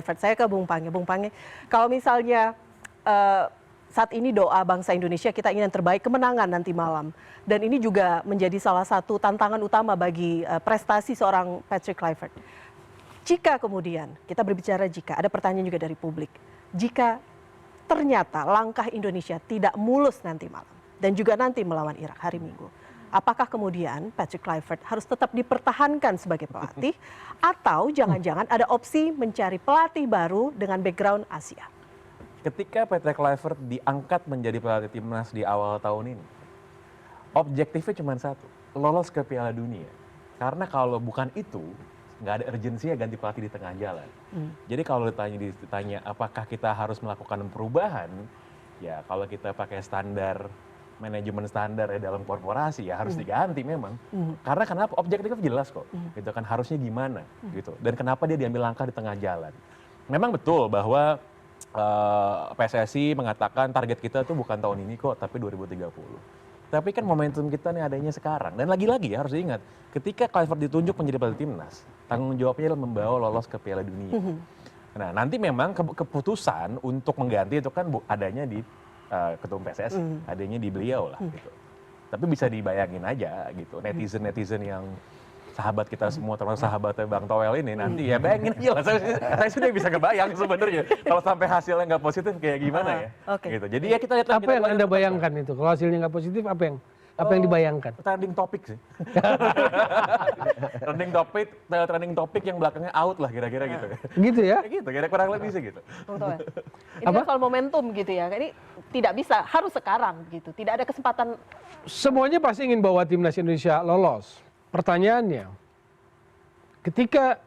Saya ke Bung Pange. Bung Pange, kalau misalnya saat ini doa bangsa Indonesia kita ingin yang terbaik, kemenangan nanti malam. Dan ini juga menjadi salah satu tantangan utama bagi prestasi seorang Patrick Kluivert. Jika kemudian, kita berbicara jika, ada pertanyaan juga dari publik. Jika ternyata langkah Indonesia tidak mulus nanti malam, dan juga nanti melawan Irak hari Minggu, apakah kemudian Patrick Kluivert harus tetap dipertahankan sebagai pelatih, atau jangan-jangan ada opsi mencari pelatih baru dengan background Asia? Ketika Patrick Kluivert diangkat menjadi pelatih timnas di awal tahun ini, objektifnya cuma satu, lolos ke Piala Dunia. Karena kalau bukan itu, nggak ada urgensi ya ganti pelatih di tengah jalan. Jadi kalau ditanya apakah kita harus melakukan perubahan, ya kalau kita pakai standar manajemen standar ya dalam korporasi ya harus diganti memang. Karena kenapa? Objektifnya jelas kok. Gitu kan harusnya gimana gitu. Dan kenapa dia diambil langkah di tengah jalan. Memang betul bahwa PSSI mengatakan target kita tuh bukan tahun ini kok, tapi 2030. Tapi kan momentum kita nih adanya sekarang. Dan lagi-lagi ya harus diingat, ketika Kluivert ditunjuk menjadi pelatih timnas, tanggung jawabnya adalah membawa lolos ke Piala Dunia. Nah nanti memang keputusan untuk mengganti itu kan adanya di ketua PSSI, adanya di beliau lah gitu. Tapi bisa dibayangin aja gitu, netizen-netizen yang sahabat kita semua, termasuk sahabatnya Bang Toel ini nanti ya bayangin aja lah, saya sudah bisa kebayang sebenarnya kalau sampai hasilnya nggak positif kayak gimana ya. Gitu. Jadi ya kita lihat apa yang Anda bayangkan itu kalau hasilnya nggak positif, apa yang dibayangkan? Trending topik sih. trending topik yang belakangnya out lah kira-kira gitu. Gitu ya? Gitu, kira-kira kurang lebih sih gitu. Ini kan soal momentum gitu ya. Ini tidak bisa, harus sekarang gitu. Tidak ada kesempatan. Semuanya pasti ingin bawa timnas Indonesia lolos. Pertanyaannya, ketika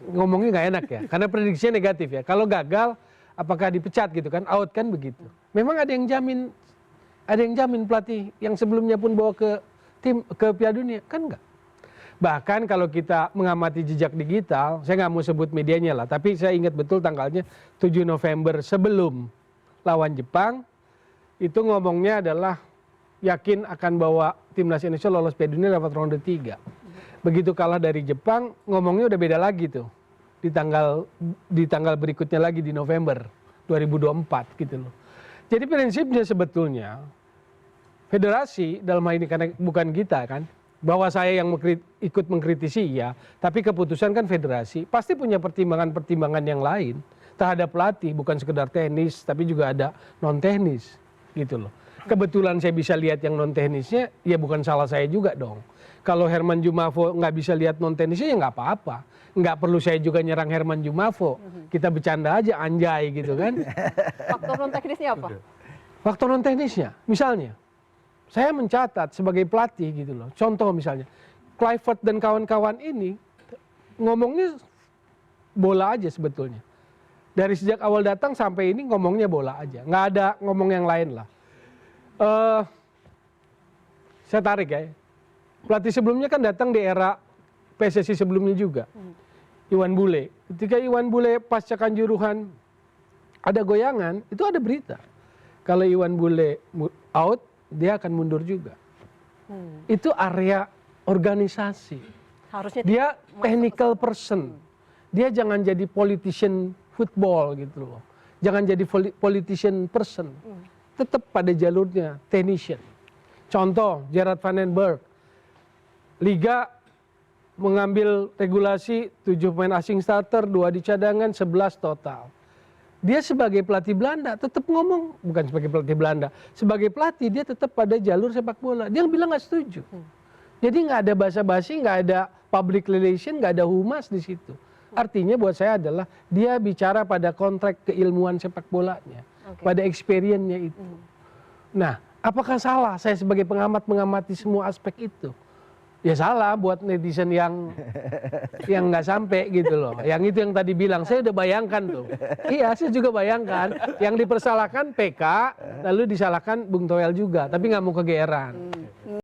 ngomongnya nggak enak ya, karena prediksinya negatif ya. Kalau gagal, apakah dipecat gitu kan? Out kan begitu. Memang ada yang jamin pelatih yang sebelumnya pun bawa ke Piala Dunia kan enggak. Bahkan kalau kita mengamati jejak digital, saya nggak mau sebut medianya lah, tapi saya ingat betul tanggalnya 7 November sebelum lawan Jepang, itu ngomongnya adalah yakin akan bawa timnas Indonesia lolos Piala Dunia lewat ronde 3. Begitu kalah dari Jepang, ngomongnya udah beda lagi tuh. Di tanggal berikutnya lagi di November 2024 gitu loh. Jadi prinsipnya sebetulnya federasi dalam hal ini karena bukan kita kan, bahwa saya yang ikut mengkritisi ya, tapi keputusan kan federasi pasti punya pertimbangan-pertimbangan yang lain terhadap pelatih, bukan sekedar teknis tapi juga ada non teknis gitu loh. Kebetulan saya bisa lihat yang non teknisnya, ya bukan salah saya juga dong. Kalau Herman Jumafo nggak bisa lihat non teknisnya ya nggak apa-apa. Nggak perlu saya juga nyerang Herman Jumafo. Kita bercanda aja anjay gitu kan. Faktor non teknisnya apa? Faktor non teknisnya, misalnya, saya mencatat sebagai pelatih gitu loh. Contoh misalnya, Kluivert dan kawan-kawan ini ngomongnya bola aja sebetulnya. Dari sejak awal datang sampai ini ngomongnya bola aja. Nggak ada ngomong yang lain lah. Saya tarik ya. Pelatih sebelumnya kan datang di era PSSI sebelumnya juga. Iwan Bule. Ketika Iwan Bule pasca Kanjuruhan ada goyangan, itu ada berita. Kalau Iwan Bule out, dia akan mundur juga. Itu area organisasi. Harusnya dia technical person. Dia jangan jadi politician football gitu loh. Jangan jadi politician person. Tetap pada jalurnya technician. Contoh Gerard Van den Berg. Liga mengambil regulasi 7 pemain asing starter, 2 di cadangan, 11 total. Dia sebagai pelatih Belanda tetap ngomong, bukan sebagai pelatih Belanda, sebagai pelatih dia tetap pada jalur sepak bola. Dia bilang nggak setuju. Jadi nggak ada basa-basi, nggak ada public relation, nggak ada humas di situ. Artinya buat saya adalah dia bicara pada kontrak keilmuan sepak bolanya, pada experience-nya itu. Nah, apakah salah saya sebagai pengamat mengamati semua aspek itu? Ya salah buat netizen yang nggak sampai gitu loh. Yang itu yang tadi bilang, saya udah bayangkan tuh. Iya, saya juga bayangkan. Yang dipersalahkan PK, lalu disalahkan Bung Toel juga. Tapi nggak mau kegeeran.